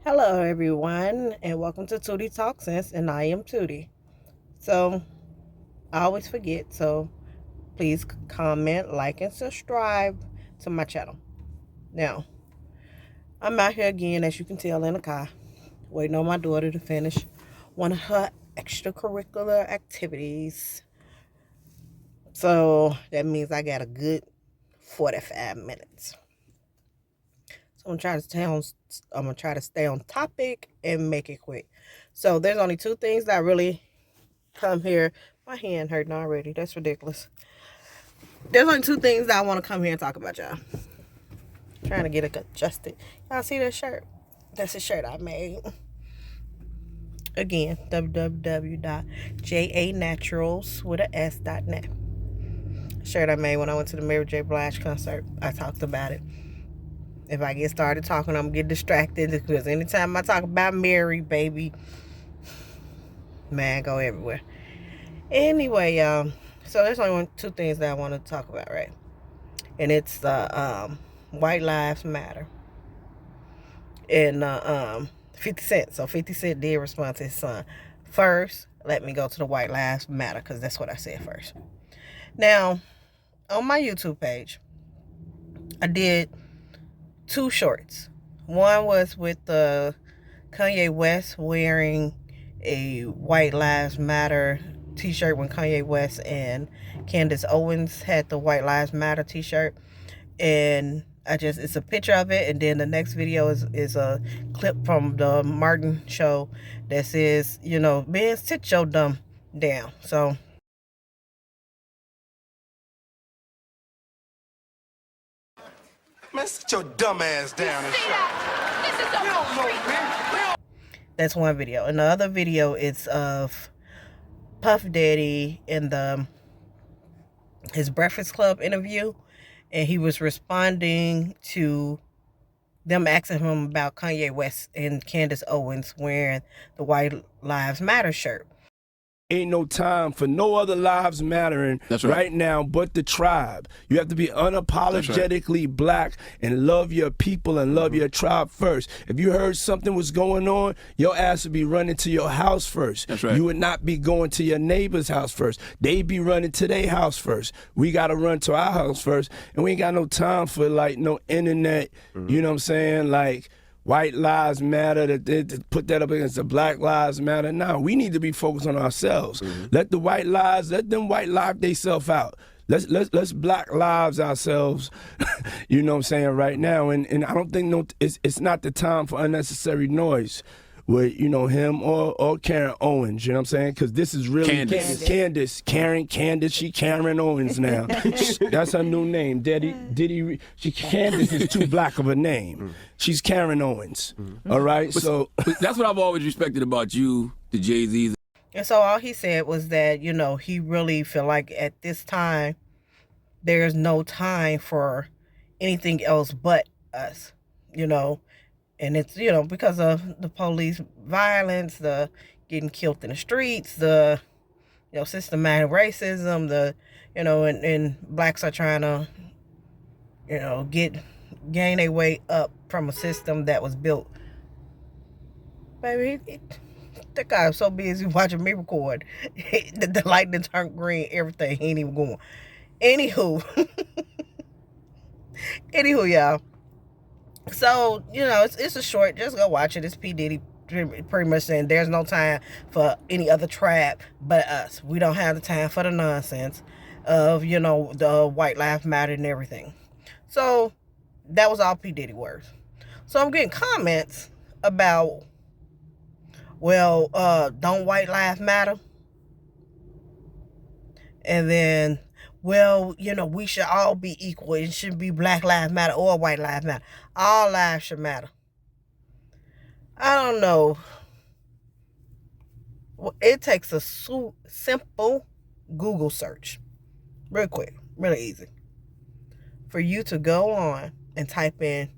Hello, everyone, and welcome to Tuttietalkssense, and I am Tootie. So, I always forget, so please comment, like, and subscribe to my channel. Now, I'm out here again, as you can tell, in the car, waiting on my daughter to finish one of her extracurricular activities. So, that means I got a good 45 minutes. So I'm gonna try to stay on topic and make it quick. So there's only two things that really come here. My hand hurting already. That's ridiculous. There's only two things that I want to come here and talk about, y'all. Trying to get it adjusted. Y'all see that shirt? That's a shirt I made. Again, www.janaturals.net. Shirt I made when I went to the Mary J. Blige concert. I talked about it. If I get started talking, I'm gonna get distracted because anytime I talk about Mary, baby, man, go everywhere. Anyway, so there's only two things that I want to talk about, right? And it's White Lives Matter and 50 Cent. So 50 Cent did respond to his son. First, let me go to the White Lives Matter because that's what I said first. Now, on my YouTube page, I did two shorts. One was with Kanye West wearing a White Lives Matter t-shirt when Kanye West and Candace Owens had the White Lives Matter t-shirt, and it's a picture of it, and then the next video is a clip from the Martin show that says, man, sit your dumb down. So Man, sit your dumb ass down and shut. that's one video, and the other video is of Puff Daddy in his Breakfast Club interview, and he was responding to them asking him about Kanye West and Candace Owens wearing the White Lives Matter shirt. Ain't no time for no other lives mattering right now but the tribe. You have to be unapologetically black and love your people and love your tribe first. If you heard something was going on, your ass would be running to your house first. That's right. You would not be going to your neighbor's house first. They'd be running to their house first. We got to run to our house first. And we ain't got no time for like no internet, you know what I'm saying? Like, White Lives Matter, to put that up against the Black Lives Matter. No, we need to be focused on ourselves. Let them white lives themselves out. Let's black lives ourselves, you know what I'm saying, right now. And I don't think it's not the time for unnecessary noise with, him or Karen Owens, you know what I'm saying? Because this is really Candace, she Karen Owens now. That's her new name. Diddy, Candace is too black of a name. She's Karen Owens, all right? So that's what I've always respected about you, the Jay-Z's. And so all he said was that, he really feel like at this time, there's no time for anything else but us, And it's, because of the police violence, the getting killed in the streets, the, systematic racism, and blacks are trying to, gain their way up from a system that was built. Baby, that guy was so busy watching me record. The light done turned green, everything. He ain't even going. Anywho, y'all. So, it's a short. Just go watch it. It's P. Diddy pretty much saying there's no time for any other tribe but us. We don't have the time for the nonsense of, the White Lives Matter and everything. So, that was all P. Diddy words. So, I'm getting comments about, well, don't White Lives Matter? And then, well, we should all be equal. It shouldn't be Black Lives Matter or White Lives Matter. All lives should matter. I don't know. Well, it takes a simple Google search. Real quick. Really easy. For you to go on and type in,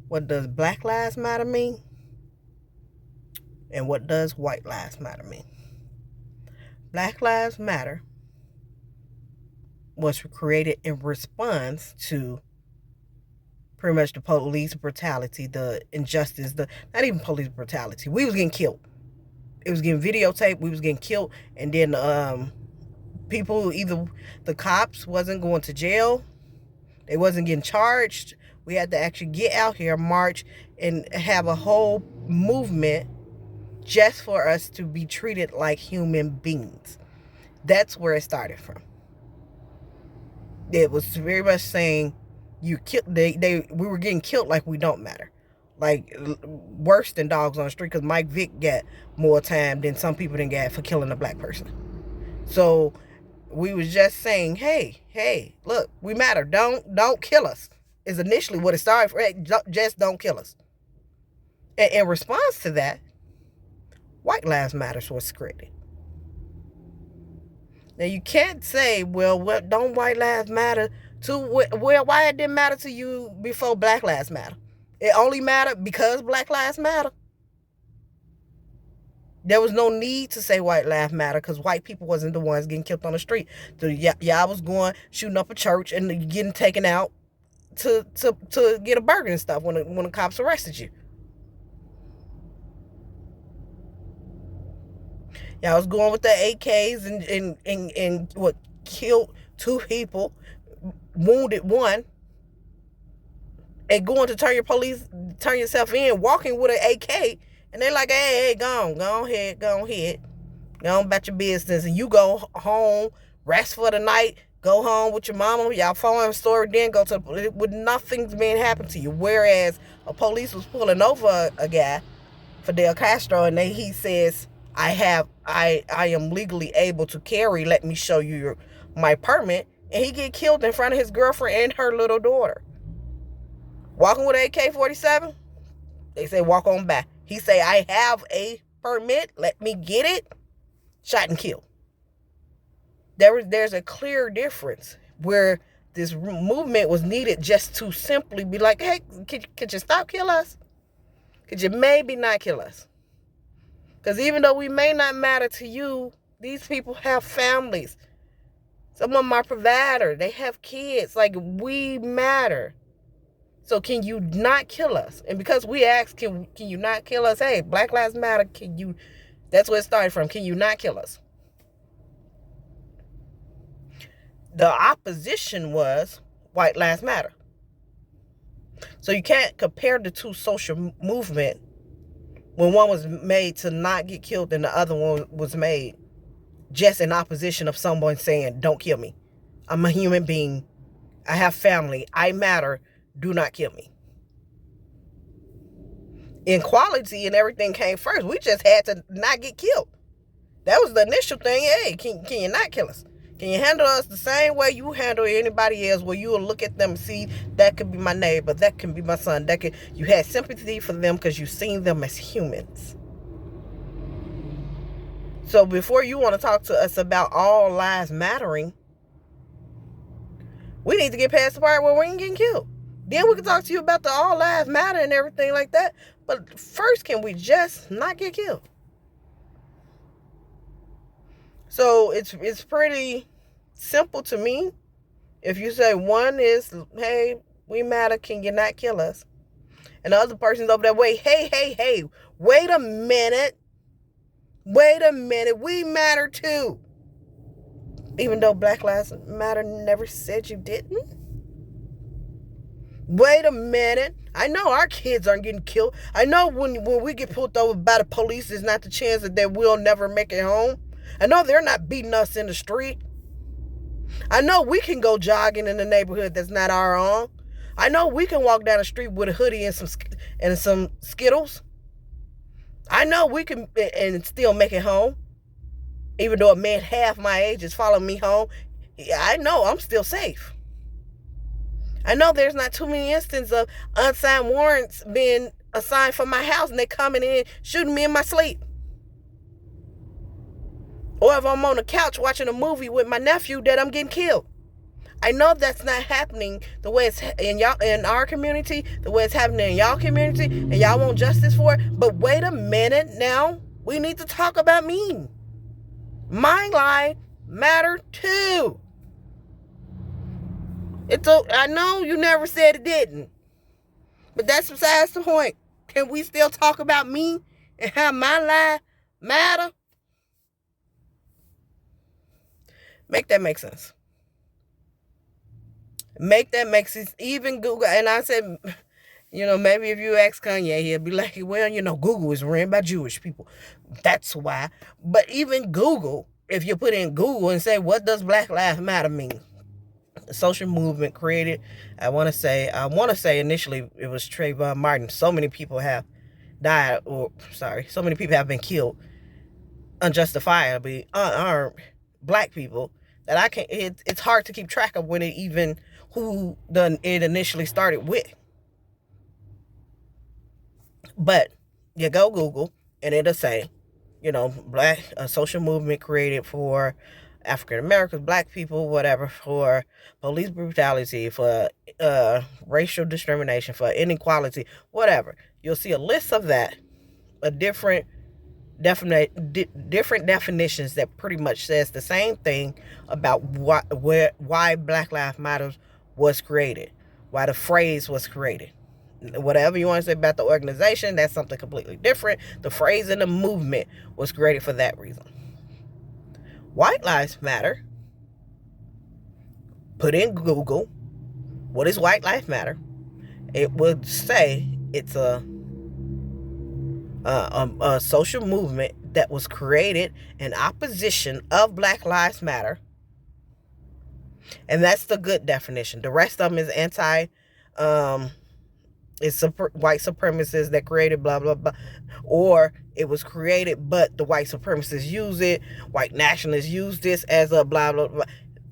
what does Black Lives Matter mean? And what does White Lives Matter mean? Black Lives Matter was created in response to pretty much the police brutality, the injustice, not even police brutality. We was getting killed. It was getting videotaped. We was getting killed. And then people, either the cops wasn't going to jail. They wasn't getting charged. We had to actually get out here, march, and have a whole movement just for us to be treated like human beings. That's where it started from. It was very much saying we were getting killed like we don't matter. Like worse than dogs on the street, because Mike Vick got more time than some people didn't get for killing a black person. So we was just saying, hey, look, we matter. Don't kill us. Is initially what it started for. Just don't kill us. And in response to that, White Lives Matter was created. Now you can't say, well, what don't White Lives Matter to? Well, why it didn't matter to you before Black Lives Matter? It only mattered because Black Lives Matter. There was no need to say White Lives Matter because white people wasn't the ones getting killed on the street. Y'all was going shooting up a church and getting taken out to get a burger and stuff when the cops arrested you. Y'all was going with the AKs and what killed 2 people, wounded 1, and going to turn yourself in, walking with an AK, and they're like, hey, go ahead, go on about your business, and you go home, rest for the night, go home with your mama, y'all following the story, then go to with nothing's being happened to you. Whereas a police was pulling over a guy, Fidel Castro, and he says, I am legally able to carry, let me show you my permit, and he get killed in front of his girlfriend and her little daughter. Walking with an AK-47, they say walk on by. He say, I have a permit, let me get it, shot and killed. There's a clear difference where this movement was needed just to simply be like, hey, could you stop kill us? Could you maybe not kill us? Because even though we may not matter to you, these people have families. Some of them are providers. They have kids. Like, we matter. So can you not kill us? And because we asked, can you not kill us? Hey, Black Lives Matter, that's where it started from. Can you not kill us? The opposition was White Lives Matter. So you can't compare the two social movements when one was made to not get killed and the other one was made just in opposition of someone saying, don't kill me. I'm a human being. I have family. I matter. Do not kill me. Equality and everything came first. We just had to not get killed. That was the initial thing. Hey, can you not kill us? Can you handle us the same way you handle anybody else, where you will look at them and see that could be my neighbor, that can be my son, you had sympathy for them because you seen them as humans. So before you want to talk to us about all lives mattering, we need to get past the part where we ain't getting killed. Then we can talk to you about the all lives matter and everything like that. But first, can we just not get killed? So it's pretty simple to me. If you say one is, hey, we matter, can you not kill us? And the other person's over that way, hey, wait a minute, we matter too. Even though Black Lives Matter never said you didn't. Wait a minute. I know our kids aren't getting killed. I know when we get pulled over by the police, there's not the chance that we'll never make it home. I know they're not beating us in the street. I know we can go jogging in the neighborhood that's not our own. I know we can walk down the street with a hoodie and some Skittles. I know we can and still make it home. Even though a man half my age is following me home, I know I'm still safe. I know there's not too many instances of unsigned warrants being assigned for my house and they coming in shooting me in my sleep. Or if I'm on the couch watching a movie with my nephew that I'm getting killed. I know that's not happening the way it's in our community, the way it's happening in y'all community, and y'all want justice for it. But wait a minute now. We need to talk about me. My life matter too. I know you never said it didn't. But that's besides the point. Can we still talk about me and how my life matter? Make that make sense. Make that make sense. Even Google, and I said, maybe if you ask Kanye, he'll be like, well, Google is ran by Jewish people. That's why. But even Google, if you put in Google and say, what does Black Lives Matter mean? The social movement created, I want to say initially it was Trayvon Martin. So many people have died, so many people have been killed unjustifiably, unarmed black people, that I can't, it's hard to keep track of when who it initially started with. But you go Google and it'll say, a social movement created for African Americans, black people, whatever, for police brutality, for racial discrimination, for inequality, whatever. You'll see a list of that, different definitions that pretty much says the same thing about why Black Lives Matter was created, why the phrase was created. Whatever you want to say about the organization, that's something completely different. The phrase and the movement was created for that reason. White Lives Matter. Put in Google, what is White Lives Matter? It would say it's a social movement that was created in opposition of Black Lives Matter. And that's the good definition. The rest of them is white supremacists that created blah, blah, blah. Or it was created, but the white supremacists use it. White nationalists use this as a blah, blah, blah.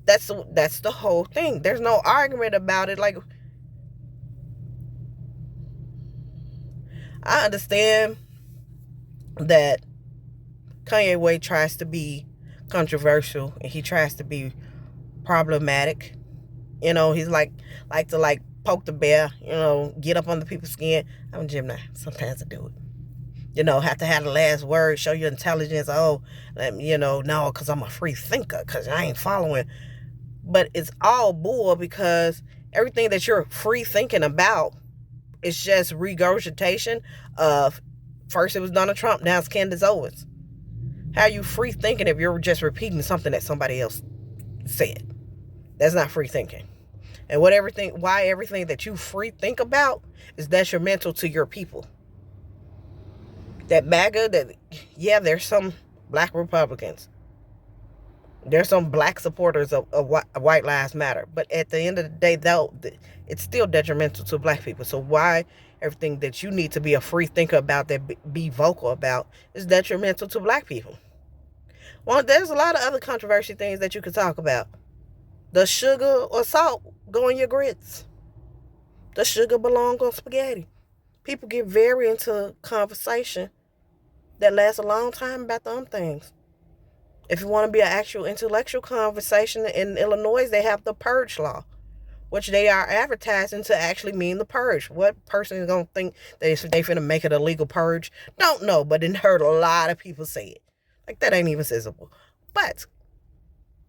That's the whole thing. There's no argument about it. Like, I understand that Kanye West tries to be controversial and he tries to be problematic. He's like to poke the bear, get up under people's skin. I'm a Gemini. Sometimes I do it. Have to have the last word, show your intelligence. No, because I'm a free thinker, because I ain't following. But it's all bull, because everything that you're free thinking about is just regurgitation of, first it was Donald Trump, now it's Candace Owens. How are you free thinking if you're just repeating something that somebody else said? That's not free thinking. And why everything that you free think about is detrimental to your people. That MAGA, there's some black Republicans. There's some black supporters of White Lives Matter. But at the end of the day, though, it's still detrimental to black people. So why everything that you need to be a free thinker about, that be vocal about, is detrimental to black people? Well, there's a lot of other controversial things that you could talk about. Does sugar or salt go in your grits? Does sugar belong on spaghetti? People get very into conversation that lasts a long time about them things. If you want to be an actual intellectual conversation, in Illinois, they have the purge law, which they are advertising to actually mean the purge. What person is going to think they finna make it a legal purge? Don't know, but it heard a lot of people say it. Like, that ain't even sensible.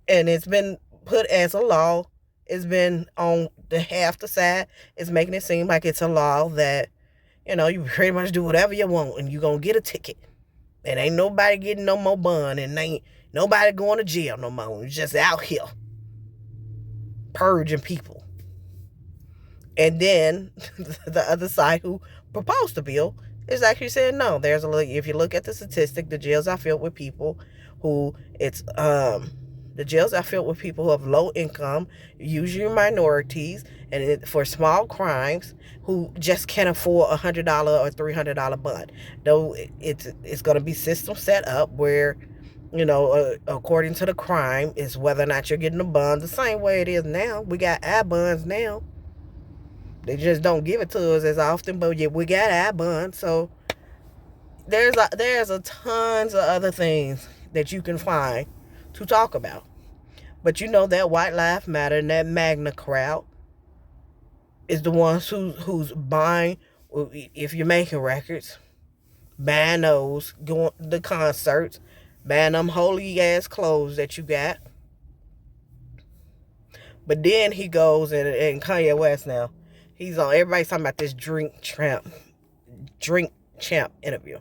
And it's been put as a law. It's been on the half the side. It's making it seem like it's a law that, you pretty much do whatever you want and you're going to get a ticket. And ain't nobody getting no more bond, and ain't nobody going to jail no more. You're just out here purging people. And then the other side, who proposed the bill, is actually saying no. If you look at the statistic, the jails are filled with people who the jails are filled with people who have low income, usually minorities, and for small crimes, who just can't afford $100 or $300 bond. Though it's going to be system set up where, according to the crime, is whether or not you're getting a bond, the same way it is now. We got our bonds now. They just don't give it to us as often, but yeah, we got our bonds. So there's a tons of other things that you can find to talk about. But that White Lives Matter and that Magna crowd is the ones who's buying, if you're making records, buying those, going to the concerts, buying them holy ass clothes that you got. But then he goes and Kanye West now, He's on. Everybody's talking about this drink champ interview.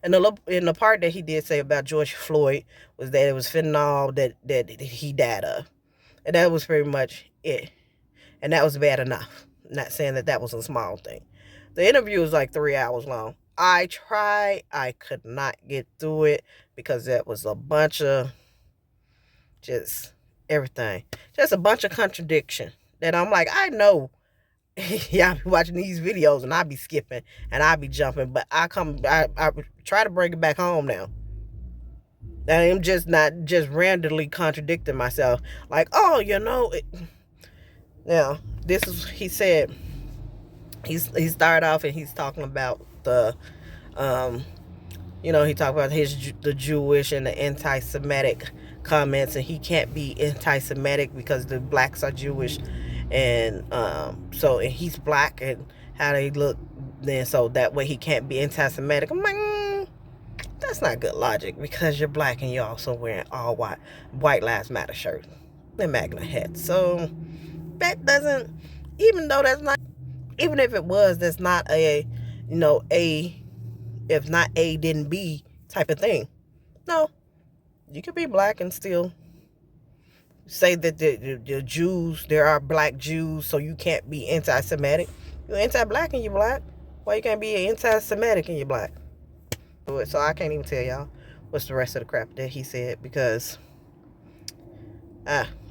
And in the part that he did say about George Floyd was that it was fentanyl that he died of. And that was pretty much it. And that was bad enough. Not saying that was a small thing. The interview was like 3 hours long. I tried. I could not get through it because that was a bunch of just everything. Just a bunch of contradiction that I'm like, I know y'all be watching these videos and I be skipping and I be jumping, but I try to bring it back home now. And I'm just not just randomly contradicting myself. Like, oh, now this is, he said, he started off and he's talking about the, he talked about the Jewish and the anti-Semitic comments, and he can't be anti-Semitic because the blacks are Jewish, and and he's black and how they look, then so that way he can't be anti-Semitic. I'm like, that's not good logic because you're black and you're also wearing all white lives matter shirt and magna hats. So that doesn't, even though that's not, even if it was, that's not if not A, then B type of thing. No, you could be black and still say that the Jews, there are black Jews, so you can't be anti-Semitic. You're anti-black and you're black. Why you can't be anti-Semitic and you're black? So I can't even tell y'all what's the rest of the crap that he said because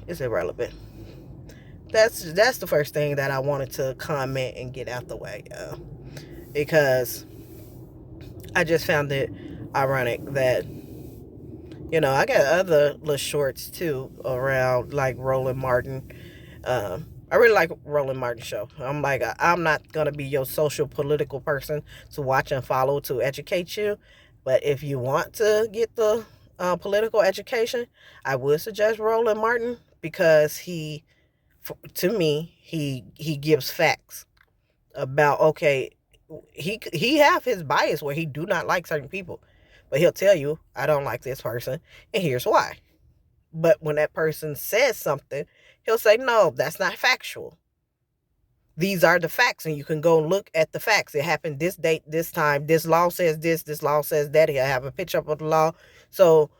it's irrelevant. That's the first thing that I wanted to comment and get out the way, because I just found it ironic that, I got other little shorts too around like Roland Martin. I really like Roland Martin's show. I'm like, I'm not going to be your social political person to watch and follow to educate you. But if you want to get the political education, I would suggest Roland Martin because to me, he gives facts about, okay, he have his bias where he do not like certain people, but he'll tell you, I don't like this person and here's why. But when that person says something, he'll say, no, that's not factual. These are the facts, and you can go and look at the facts. It happened this date, this time. This law says this law says that. He'll have a picture of the law. So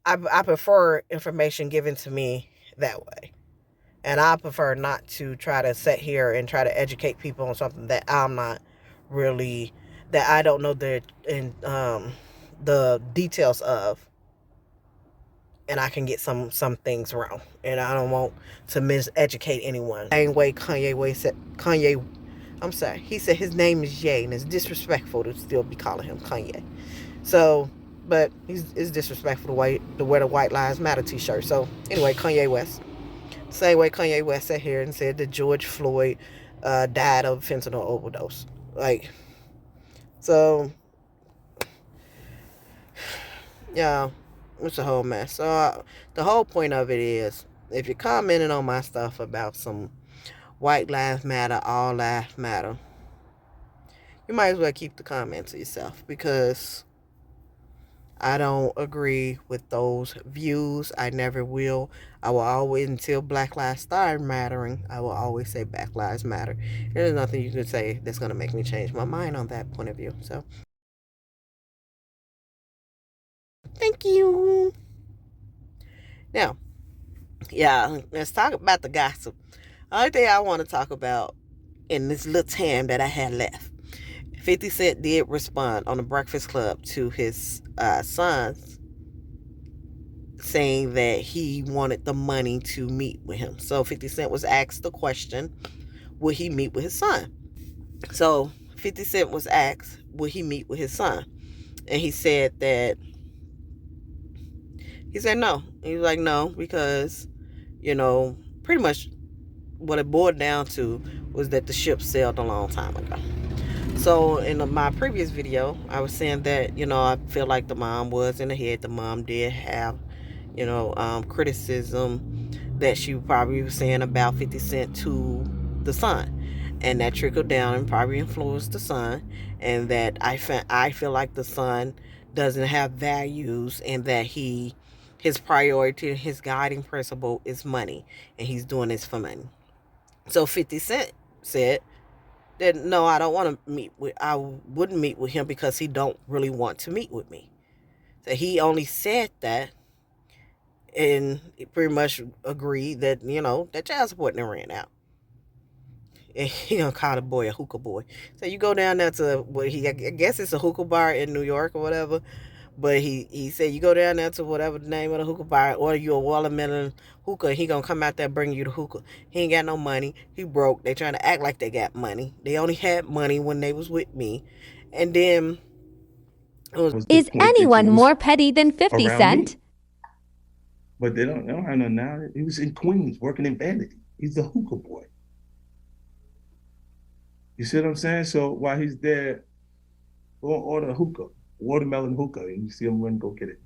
I prefer information given to me that way. And I prefer not to try to sit here and try to educate people on something that I'm not really, that I don't know the details of. And I can get some things wrong. And I don't want to miseducate anyone. Same way Kanye West said, he said his name is Ye, and it's disrespectful to still be calling him Kanye. So, but it's disrespectful to wear the White Lives Matter t-shirt. So, anyway, Kanye West. Same way Kanye West sat here and said that George Floyd died of fentanyl overdose. Like, so, yeah. It's a whole mess. So the whole point of it is, if you're commenting on my stuff about some white lives matter, all lives matter, you might as well keep the comment to yourself because I don't agree with those views. I never will. I will always, until Black Lives start mattering, I will always say Black Lives Matter. There's nothing you can say that's going to make me change my mind on that point of view. So thank you. Now, yeah, let's talk about the gossip. Only thing I want to talk about in this little time that I had left, 50 Cent did respond on the Breakfast Club to his sons, saying that he wanted the money to meet with him. So 50 Cent was asked the question, would he meet with his son? So 50 Cent was asked, would he meet with his son? And he said no. He was like, no, because, pretty much what it boiled down to was that the ship sailed a long time ago. So in my previous video, I was saying that, I feel like the mom was in the head. The mom did have, criticism that she probably was saying about 50 Cent to the son. And that trickled down and probably influenced the son. And that I feel like the son doesn't have values and that his priority, his guiding principle is money. And he's doing this for money. So 50 Cent said, that no, I don't want to meet with. I wouldn't meet with him because he don't really want to meet with me. So he only said that, and he pretty much agreed that that child support never ran out. And he gonna call the boy a hookah boy. So you go down there to I guess it's a hookah bar in New York or whatever. But he said you go down there to whatever the name of the hookah bar, order you a watermelon hookah, and he gonna come out there bring you the hookah. He ain't got no money. He broke. They trying to act like they got money. They only had money when they was with me. And then Is anyone more petty than 50 Cent? But they don't have no now. He was in Queens working in Vanity. He's the hookah boy. You see what I'm saying? So while he's there, go order a hookah, watermelon hookah, and you see him run, go get it.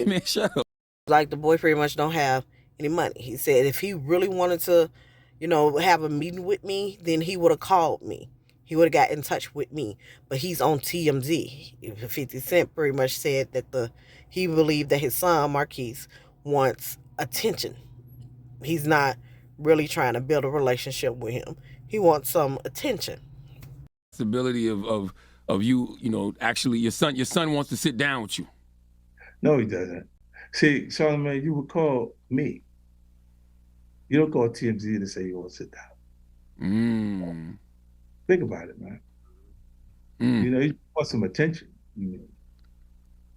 Man, shut up. Like the boy pretty much don't have any money. He said if he really wanted to, have a meeting with me, then he would have called me. He would have got in touch with me. But he's on TMZ. 50 Cent pretty much said that he believed that his son, Marquise, wants attention. He's not really trying to build a relationship with him. He wants some attention. Possibility of you, actually your son wants to sit down with you. No, he doesn't. See, Charlamagne, you would call me. You don't call TMZ to say you want to sit down. Think about it, man. You want some attention. And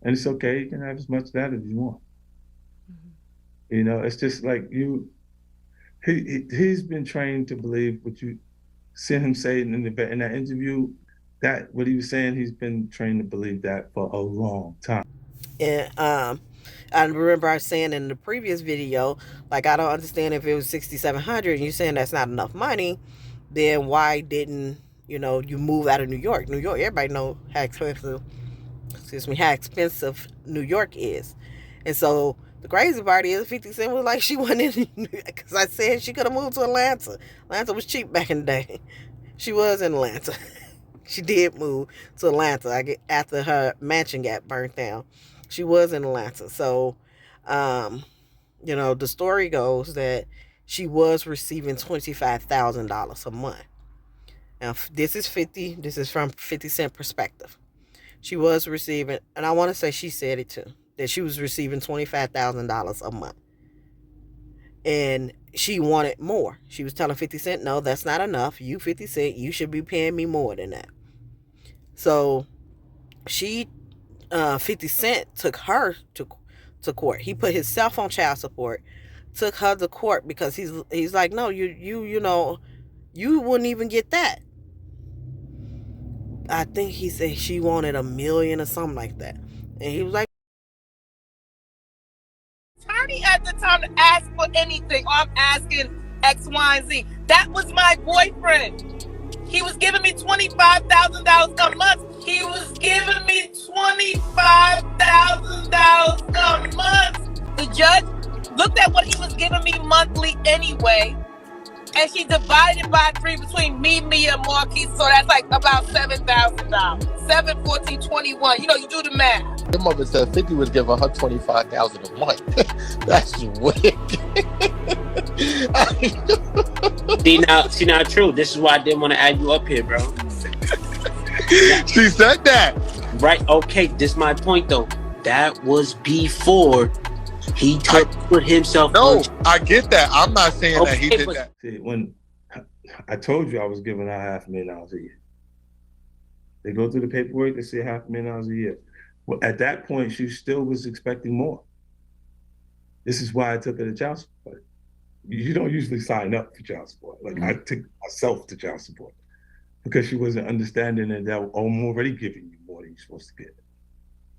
it's okay. You can have as much of that as you want. It's just like he's been trained to believe what you see him say in that interview, that what he was saying, he's been trained to believe that for a long time. And I remember I was saying in the previous video, like, I don't understand if it was $6,700 and you're saying that's not enough money, then why didn't you move out of New York? New York, everybody know how expensive New York is. And so the crazy part is 50 Cent was like she wasn't in New York, because I said she could have moved to Atlanta. Atlanta was cheap back in the day. She was in Atlanta. She did move to Atlanta after her mansion got burnt down. She was in Atlanta. So, the story goes that she was receiving $25,000 a month. Now, this is from 50 Cent perspective. She was receiving, and I want to say she said it too, that she was receiving $25,000 a month. And she wanted more. She was telling 50 Cent, no, that's not enough. You, 50 Cent, you should be paying me more than that. So 50 Cent took her to court. He put himself on child support, took her to court because he's like, no, you wouldn't even get that. I think he said she wanted $1 million or something like that. And he was like, attorney at the time to ask for anything. Or I'm asking X, Y, and Z. That was my boyfriend. He was giving me $25,000 a month. He was giving me $25,000 a month. The judge looked at what he was giving me monthly anyway, and she divided by 3 between me, Mia, and Marquise. So that's like about $7,000. 7, 14, 21. You do the math. The mother said 50 was giving her $25,000 a month. That's wicked. See now, true. This is why I didn't want to add you up here, bro. She said that. Right? Okay. This is my point, though. That was before he put himself. No, I get that. I'm not saying that he did that. See, when I told you I was giving her $500,000 a year, they go through the paperwork. They say $500,000 a year. Well, at that point, she still was expecting more. This is why I took her to child support. You don't usually sign up for child support. Like, I took myself to child support because she wasn't understanding that I'm already giving you more than you're supposed to get.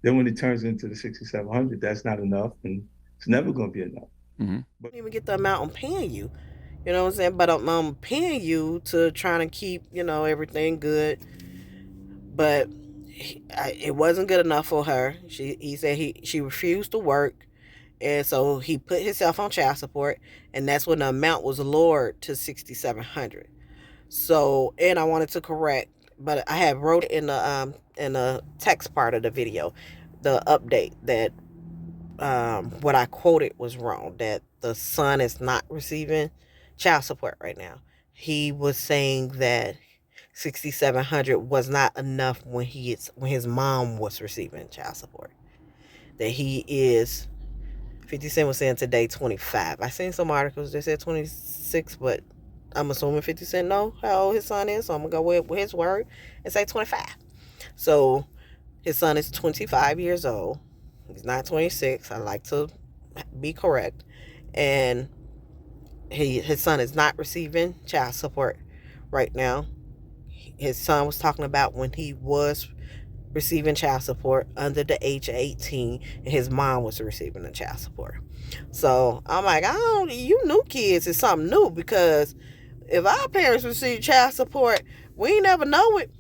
Then when it turns into the $6,700, that's not enough, and it's never going to be enough. But I don't even get the amount I'm paying you. You know what I'm saying? But I'm paying you to try to keep, everything good. But it wasn't good enough for her. He said she refused to work. And so he put himself on child support, and that's when the amount was lowered to $6,700. So, and I wanted to correct, but I had wrote in the text part of the video, the update that what I quoted was wrong, that the son is not receiving child support right now. He was saying that $6,700 was not enough when his mom was receiving child support. That he is 50 Cent was saying today 25. I seen some articles that said 26, but I'm assuming 50 Cent know how old his son is, so I'm gonna go with his word and say 25. So his son is 25 years old. He's not 26. I like to be correct. And his son is not receiving child support right now. His son was talking about when he was receiving child support under the age of 18, and his mom was receiving the child support. So I'm like, you new kids is something new, because if our parents receive child support, we ain't never know it.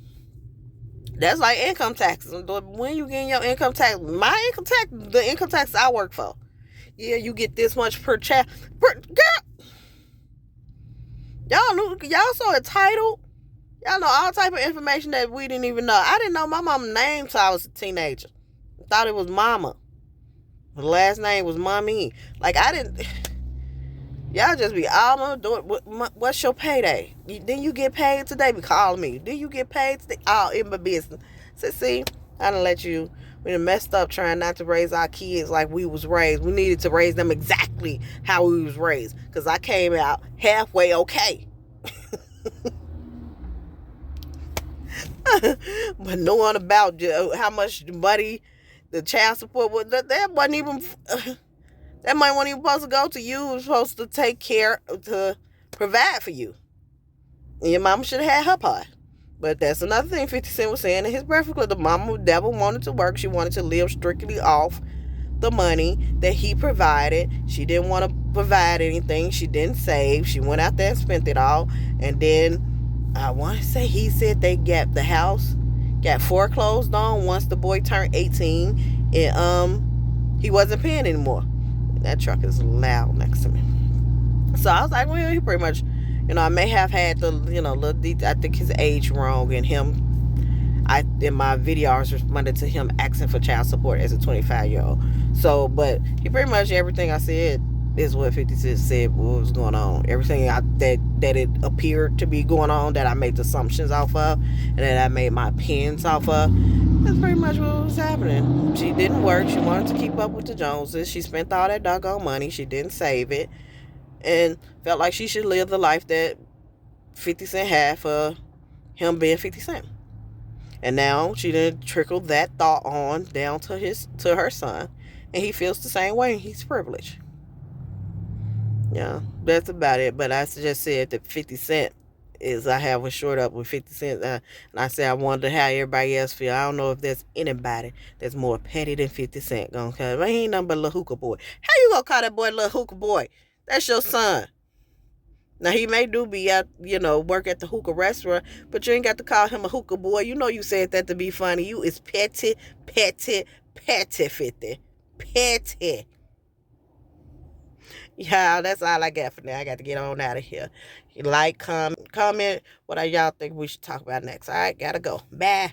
That's like income taxes. When you getting your income tax, my income tax, the income tax I work for, yeah, you get this much per child. Girl, y'all so entitled. Y'all know all type of information that we didn't even know. I didn't know my mama's name till I was a teenager. I thought it was Mama. The last name was Mommy. Like, I didn't. Y'all just be all doing. What's your payday? Then you get paid today? Be calling me. Did you get paid today? All in my business. So see, I done let you. We done messed up trying not to raise our kids like we was raised. We needed to raise them exactly how we was raised. Because I came out halfway okay. But knowing about how much money the child support was, that wasn't even, that money wasn't even supposed to go to you. It was supposed to take care, to provide for you. And your mama should have had her part. But that's another thing 50 Cent was saying in his Breakfast Club. The mama never wanted to work. She wanted to live strictly off the money that he provided. She didn't want to provide anything. She didn't save. She went out there and spent it all. And then I want to say he said the house got foreclosed on once the boy turned 18, and he wasn't paying anymore. That truck is loud next to me. So I was like, well, he pretty much, I may have had the, I think his age wrong, and in my video I was responding to him asking for child support as a 25-year-old. So, but he pretty much, everything I said is what 50 Cent said what was going on. Everything that it appeared to be going on, that I made assumptions off of, and that I made my opinions off of, that's pretty much what was happening. She didn't work. She wanted to keep up with the Joneses. She spent all that doggone money. She didn't save it, and felt like she should live the life that 50 Cent had for him being 50 Cent. And now she didn't trickle that thought on down to her son, and he feels the same way. He's privileged. Yeah, that's about it. But I just said that 50 Cent I have a short up with 50 Cent. And I said I wonder how everybody else feel. I don't know if there's anybody that's more petty than 50 Cent. He ain't nothing but a little hookah boy. How you gonna call that boy a little hookah boy? That's your son. Now, he may be out, work at the hookah restaurant, but you ain't got to call him a hookah boy. You said that to be funny. You is petty, petty, petty 50. Petty. Yeah, that's all I got for now. I got to get on out of here. Comment what y'all think we should talk about next. All right, gotta go. Bye.